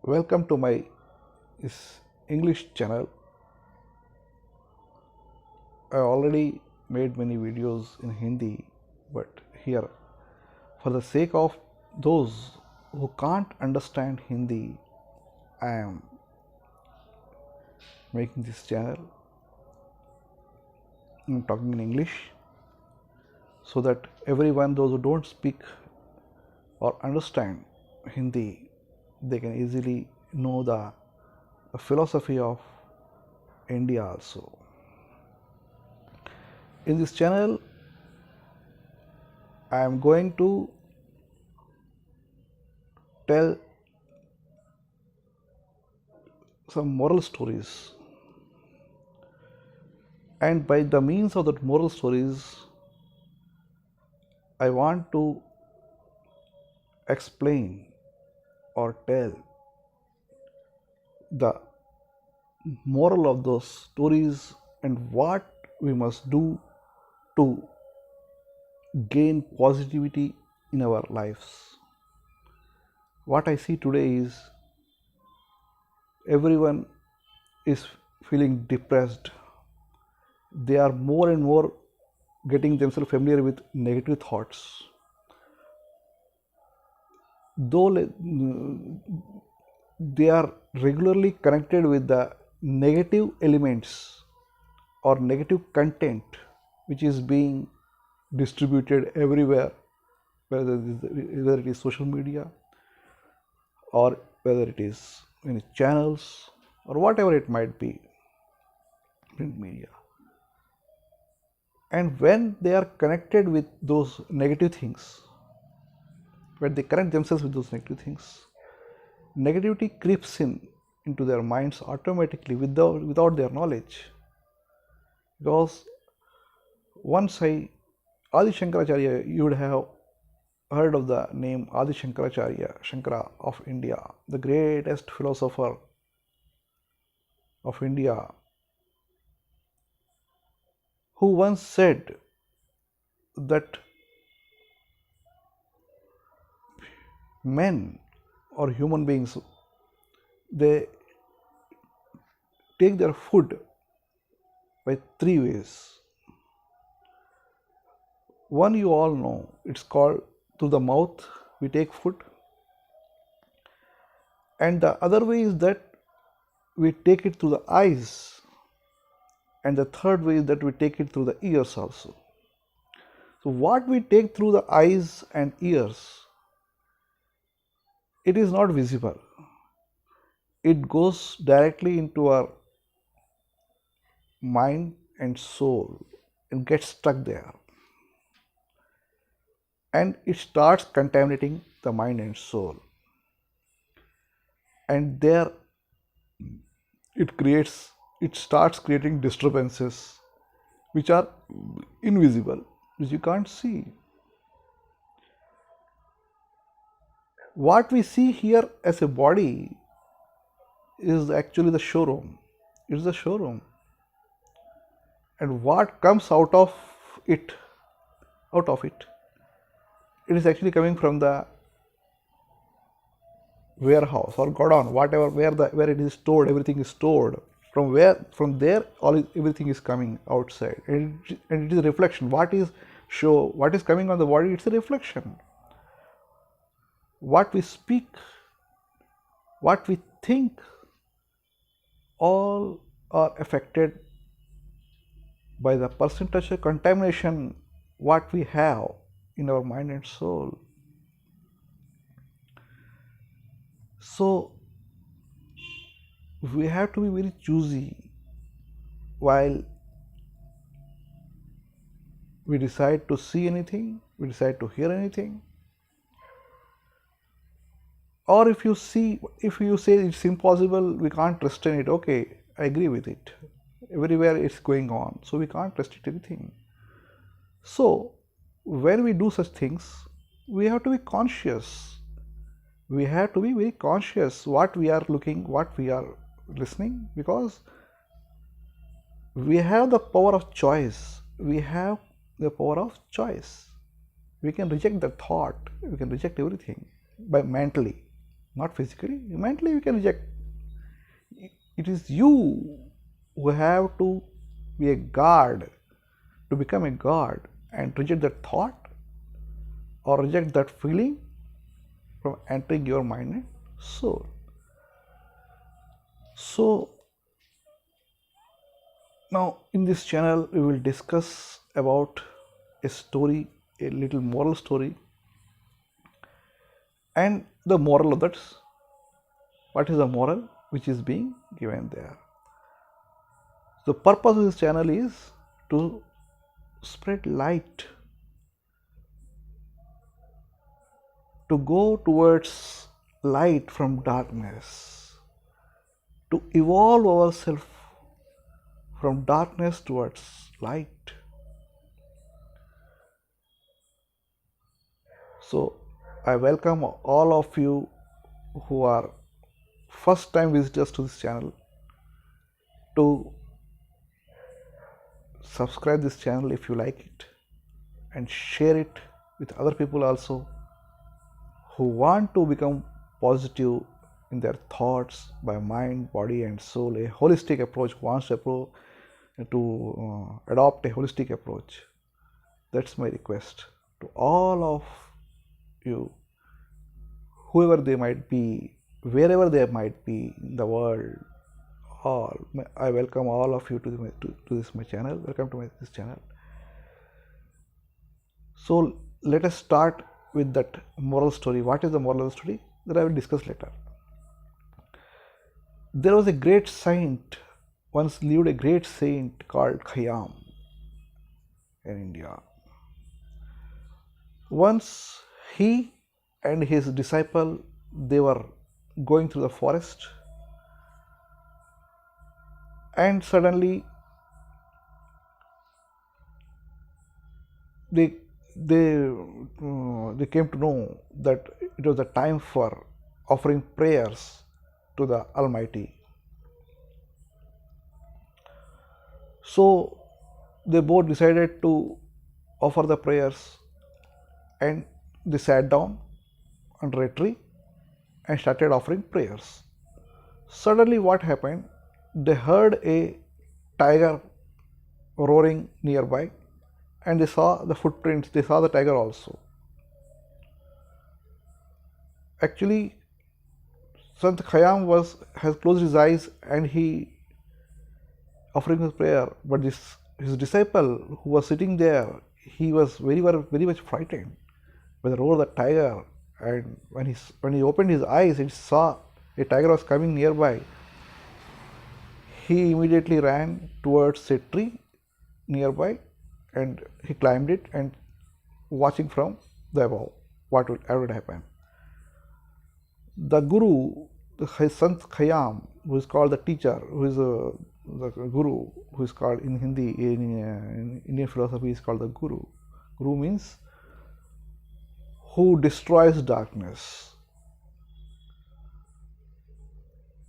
Welcome to my English channel. I already made many videos in Hindi, but here, for the sake of those who can't understand Hindi, I am making this channel. I'm talking in English so that everyone, those who don't speak or understand Hindi, they can easily know the philosophy of India also. In this channel, I am going to tell some moral stories, and by the means of that moral stories, I want to explain or tell the moral of those stories and what we must do to gain positivity in our lives. What I see today is everyone is feeling depressed. They are more and more getting themselves familiar with negative thoughts. Though they are regularly connected with the negative elements or negative content which is being distributed everywhere, whether it is social media or whether it is in channels or whatever it might be, print media. And when they are connected with those negative things, when they connect themselves with those negative things, negativity creeps into their minds automatically without their knowledge. Because once Adi Shankaracharya, you would have heard of the name Adi Shankaracharya, Shankara of India, the greatest philosopher of India, who once said that men or human beings, they take their food by three ways. One you all know, it's called through the mouth we take food, and the other way is that we take it through the eyes, and the third way is that we take it through the ears also. So what we take through the eyes and ears, it is not visible. It goes directly into our mind and soul and gets stuck there. And it starts contaminating the mind and soul. And there it starts creating disturbances which are invisible, which you can't see. What we see here as a body is actually the showroom. It's the showroom. And what comes out of it, it is actually coming from the warehouse or godown, whatever, where it is stored, everything is stored. From there, everything is coming outside, and it is a reflection. What is coming on the body? It's a reflection. What we speak, what we think, all are affected by the percentage of contamination what we have in our mind and soul. So we have to be very choosy while we decide to see anything, we decide to hear anything. Or if you say it's impossible, we can't restrain it, okay, I agree with it. Everywhere it's going on, so we can't restrict anything. So when we do such things, we have to be conscious. We have to be very conscious what we are looking, what we are listening, because we have the power of choice. We have the power of choice. We can reject the thought, we can reject everything by mentally. not physically. Mentally we can reject. It is you who have to be a guard, to become a guard and reject that thought or reject that feeling from entering your mind and soul. So now in this channel we will discuss about a story, a little moral story, and the moral of that. What is the moral which is being given there? The purpose of this channel is to spread light, to go towards light from darkness, to evolve ourselves from darkness towards light. So I welcome all of you who are first time visitors to this channel to subscribe this channel if you like it, and share it with other people also who want to become positive in their thoughts by mind, body and soul, a holistic approach, wants to adopt a holistic approach. That's my request to all of you, whoever they might be, wherever they might be in the world. I welcome all of you to this my channel. Welcome to this channel. So let us start with that moral story. What is the moral of the story? That I will discuss later. There was a great saint, once lived a great saint called Khayyam in India. Once he and his disciple, they were going through the forest, and suddenly they came to know that it was the time for offering prayers to the Almighty. So they both decided to offer the prayers, and they sat down under a tree and started offering prayers. Suddenly what happened? They heard a tiger roaring nearby, and they saw the footprints, they saw the tiger also. Actually, Sant Khayyam has closed his eyes and he offering his prayer, but his disciple who was sitting there, he was very much frightened by the roar of the tiger, and when he opened his eyes and saw a tiger was coming nearby, he immediately ran towards a tree nearby and he climbed it and watching from the above what would happen. The guru, his Sant Khayyam, who is called the teacher, who is the guru, who is called in Hindi, in Indian philosophy is called the guru. Guru means who destroys darkness,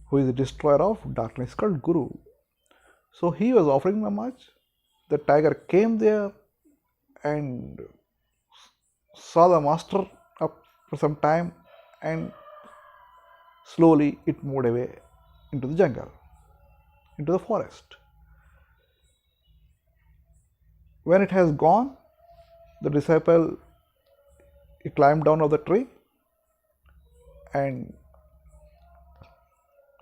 who is the destroyer of darkness, called guru. So he was offering namaz. The tiger came there and saw the master up for some time, and slowly it moved away into the jungle, into the forest. When it has gone, the disciple, he climbed down of the tree and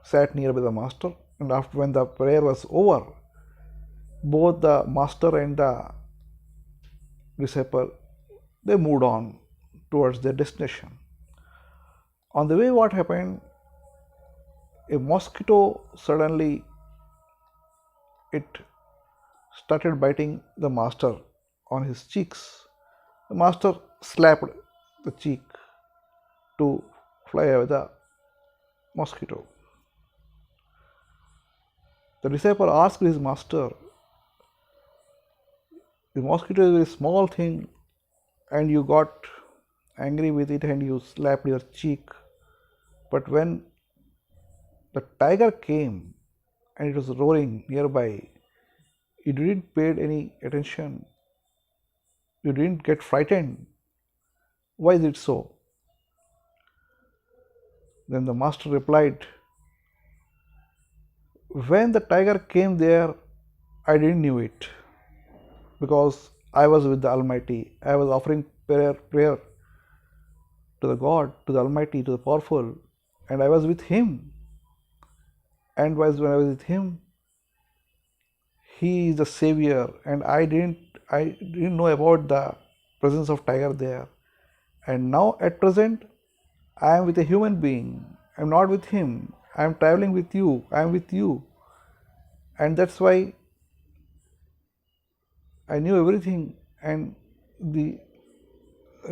sat nearby the master, and after when the prayer was over, both the master and the disciple, they moved on towards their destination. On the way, what happened? A mosquito suddenly it started biting the master on his cheeks. The master slapped the cheek to fly away the mosquito. The disciple asked his master, the mosquito is a very small thing and you got angry with it and you slapped your cheek, but when the tiger came and it was roaring nearby, you didn't pay any attention, you didn't get frightened. Why is it so? Then the master replied, when the tiger came there, I didn't knew it because I was with the Almighty. I was offering prayer to the God, to the Almighty, to the powerful, and I was with Him. And when I was with Him, He is the Savior, and I didn't know about the presence of tiger there. And now at present, I am with a human being. I am not with him. I am traveling with you. I am with you. And that's why I knew everything. And the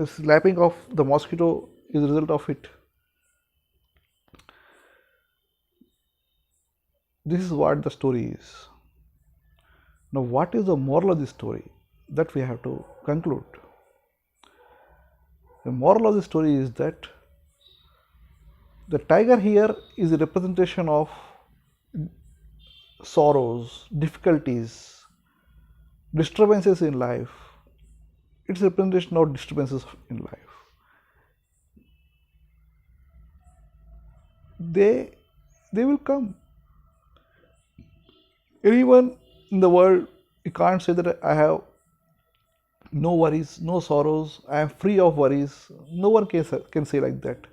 slapping of the mosquito is the result of it. This is what the story is. Now, what is the moral of the story? That we have to conclude. The moral of the story is that the tiger here is a representation of sorrows, difficulties, disturbances in life. It's a representation of disturbances in life. They will come. Anyone in the world, you can't say that I have no worries, no sorrows, I am free of worries. No one can say like that.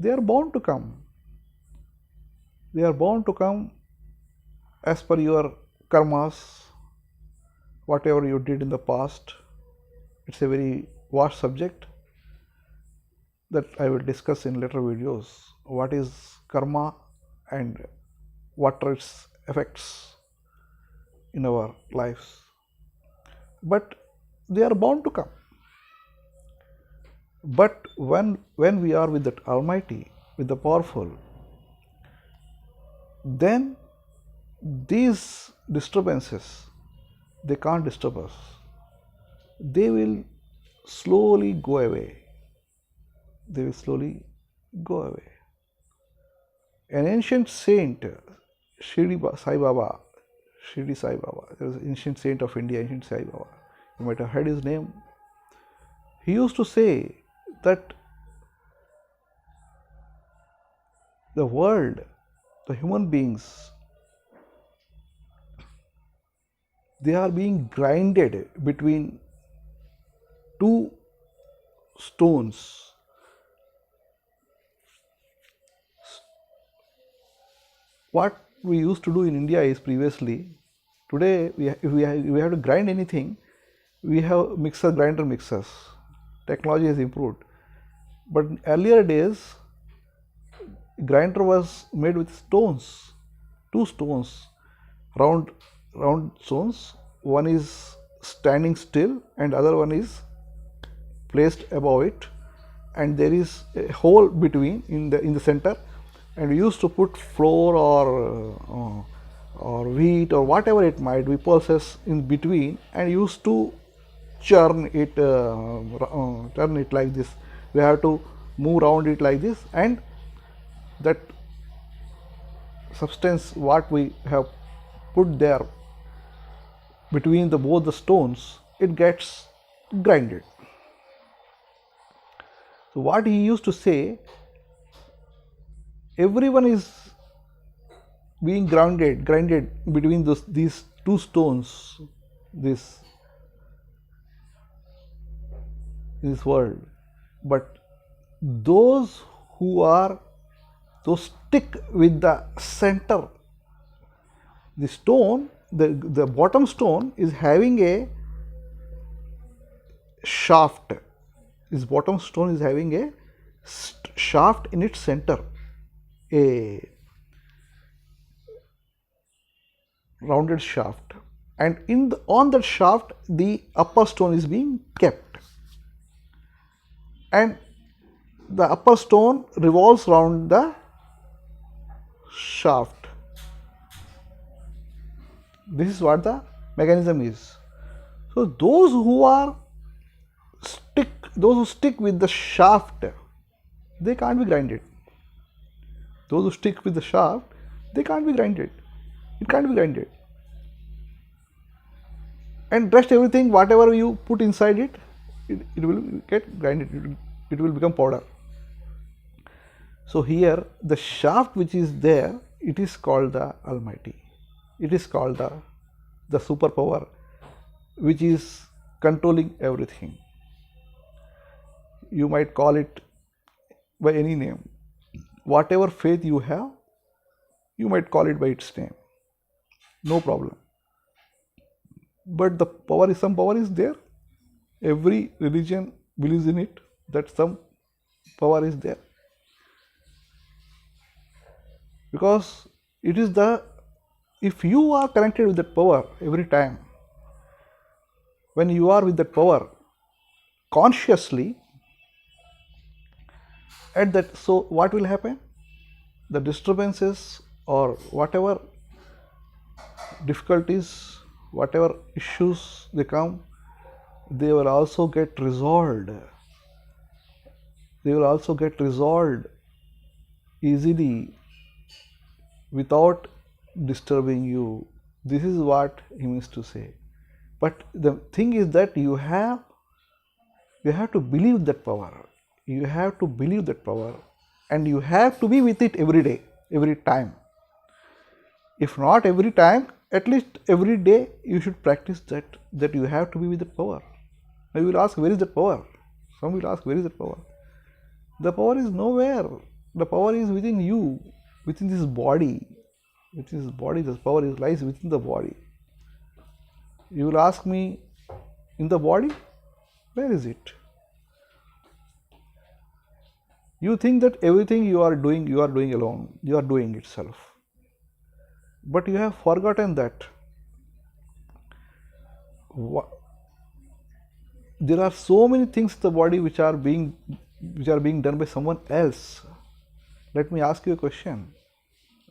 They are bound to come. They are bound to come as per your karmas, whatever you did in the past. It's a very vast subject that I will discuss in later videos. What is karma and what are its effects in our lives. But they are bound to come. But when we are with that Almighty, with the powerful, then these disturbances, they can't disturb us. They will slowly go away. They will slowly go away. An ancient saint, Shirdi Sai Baba, there is an ancient saint of India, ancient Sai Baba. You might have heard his name. He used to say that the world, the human beings, they are being grinded between two stones. What we used to do in India is previously, today if we have to grind anything, we have grinder mixers. Technology has improved. But in earlier days, grinder was made with stones, two stones, round stones. One is standing still and other one is placed above it, and there is a hole between in the center, and we used to put flour or wheat or whatever it might be, pulses in between, and used to turn it like this. We have to move around it like this, and that substance what we have put there between both the stones, it gets grinded. So what he used to say, everyone is being grinded between these two stones, this world. But those stick with the center, the stone, the bottom stone is having a shaft. This bottom stone is having a shaft in its center, a rounded shaft, and on that shaft the upper stone is being kept, and the upper stone revolves around the shaft. This is what the mechanism is. So those who stick with the shaft, they can't be grinded. Those who stick with the shaft, they can't be grinded. It can't be grinded. And rest everything, whatever you put inside it, it will get grinded. It will become powder. So here the shaft which is there, it is called the Almighty. It is called the superpower which is controlling everything. You might call it by any name. Whatever faith you have, you might call it by its name. No problem. But the power is, some power is there. Every religion believes in it, that some power is there. Because it is the, if you are connected with that power every time, when you are with that power consciously, at that, so what will happen? The disturbances or whatever difficulties, whatever issues they come, they will also get resolved. They will also get resolved easily without disturbing you. This is what he means to say. But the thing is that you have to believe that power. You have to believe that power, and you have to be with it every day, every time. If not every time, at least every day you should practice that you have to be with the power. Now you will ask, where is the power? Some will ask, where is the power? The power is nowhere. The power is within you, within this body. Within this body, the power lies within the body. You will ask me, in the body? Where is it? You think that everything you are doing alone. You are doing itself. But you have forgotten that there are so many things in the body which are being done by someone else. Let me ask you a question.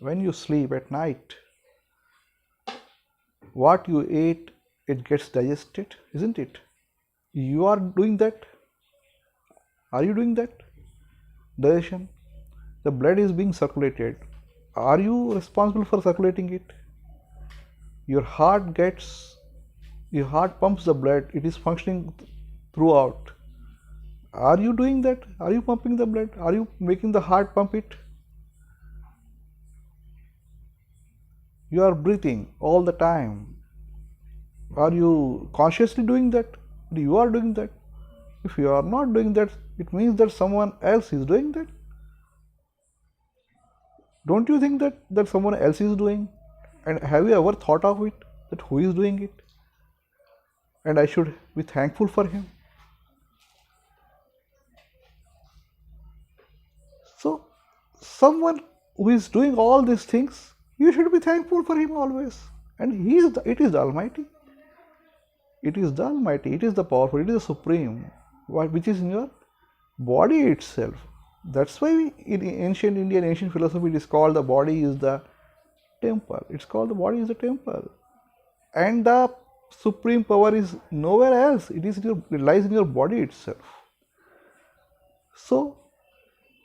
When you sleep at night, what you ate, it gets digested, isn't it? You are doing that. Are you doing that? Digestion. The blood is being circulated. Are you responsible for circulating it? Your heart pumps the blood. It is functioning throughout. Are you doing that? Are you pumping the blood? Are you making the heart pump it? You are breathing all the time. Are you consciously doing that? You are doing that. If you are not doing that, it means that someone else is doing that. Don't you think that someone else is doing? And have you ever thought of it, that who is doing it? And I should be thankful for him. So, someone who is doing all these things, you should be thankful for him always. And it is the Almighty. It is the Almighty, it is the powerful, it is the supreme, which is in your body itself. That's why in ancient Indian, ancient philosophy, it is called the body is the temple. It's called the body is the temple. And the supreme power is nowhere else. It lies in your body itself. So,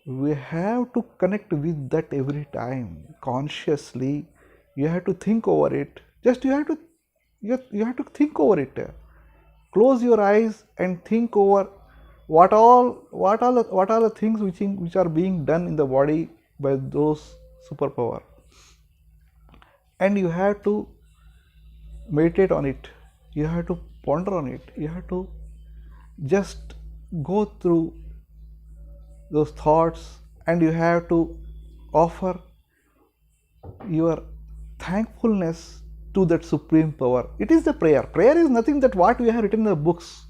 we have to connect with that every time, consciously. You have to think over it. Just you have to think over it. Close your eyes and think over what are the things which are being done in the body by those superpower. And you have to meditate on it. You have to ponder on it. You have to just go through those thoughts, and you have to offer your thankfulness to that supreme power. It is the prayer. Prayer is nothing that what we have written in the books.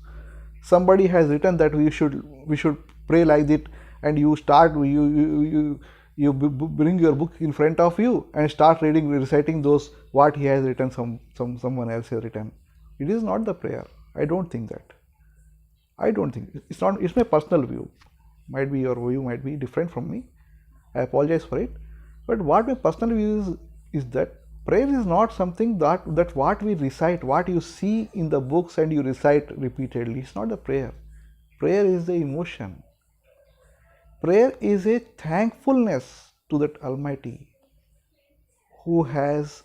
Somebody has written that we should pray like that, and you bring your book in front of you and start reciting those what he has written, someone else has written. It is not the prayer. I don't think that. I don't think it's not. It's my personal view. Might be your view might be different from me. I apologize for it. But what my personal view is that prayer is not something that what we recite, what you see in the books and you recite repeatedly. It's not the prayer. Prayer is the emotion. Prayer is a thankfulness to that Almighty who has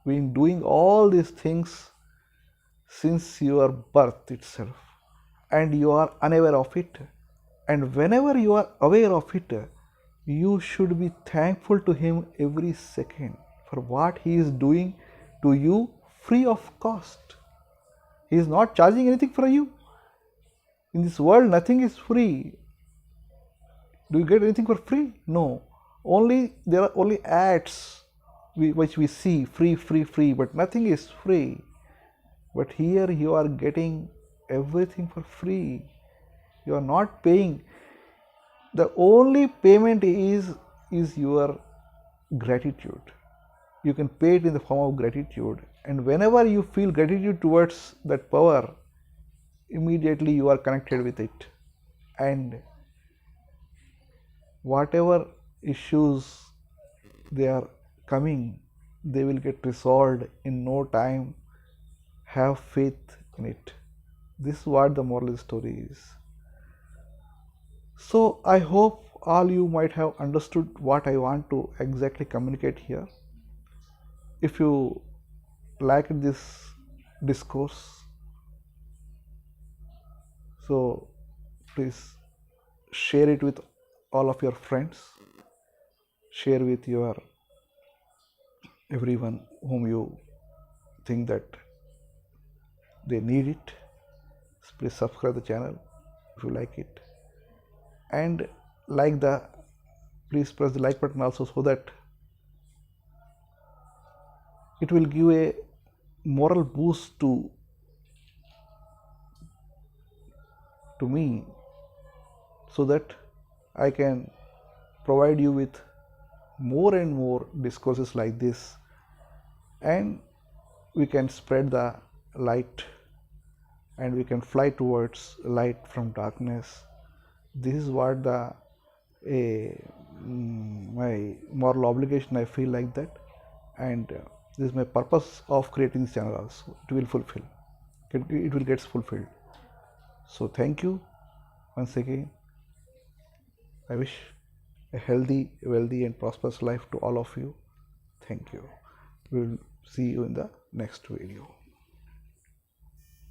been doing all these things since your birth itself, and you are unaware of it. And whenever you are aware of it, you should be thankful to him every second for what he is doing to you free of cost. He is not charging anything for you. In this world, nothing is free. Do you get anything for free? No. Only there are only ads which we see free, free, free, but nothing is free. But here you are getting everything for free. You are not paying. The only payment is your gratitude. You can pay it in the form of gratitude, and whenever you feel gratitude towards that power, immediately you are connected with it, and whatever issues they are coming, they will get resolved in no time. Have faith in it. This is what the moral of the story is. So I hope all you might have understood what I want to exactly communicate here. If you like this discourse, so please share it with all of your friends, share with your everyone whom you think that they need it. Please subscribe the channel if you like it, and please press the like button also, so that it will give a moral boost to me, so that I can provide you with more and more discourses like this, and we can spread the light, and we can fly towards light from darkness. This is what my moral obligation. I feel like that, and this is my purpose of creating this channel also. It will fulfill. It will get fulfilled. So thank you once again. I wish a healthy, wealthy, and prosperous life to all of you. Thank you. We will see you in the next video.